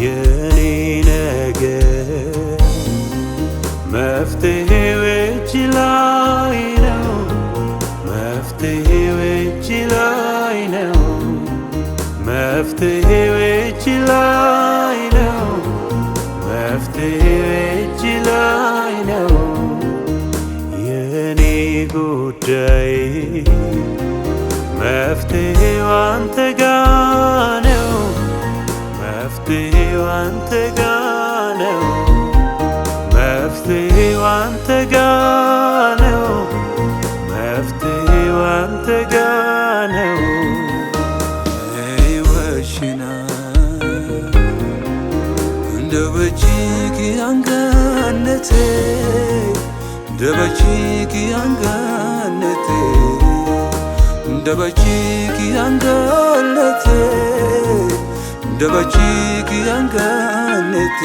የኔ ነገር መፍትሄው እጅ ላይ ነው። መፍትሄው እጅ ላይ ነው። መፍትሄው እጅ ላይ ነው። መፍትሄው እጅ ላይ ነው። የኔ ጉዳይ መፍትሄው አንተ ጋ ነው። መፍትሄው አንተ ጋ ነው። መፍትሄው አንተ ጋ ነው። መፍትሄው አንተ ጋ ነው። ሕይወትሽና እንደ በጅግ አንጋነቴ እንደ በጅግ አንጋነቴ እንደ በጅግ አንጋነቴ እንደ በጅግ አንጋነቴ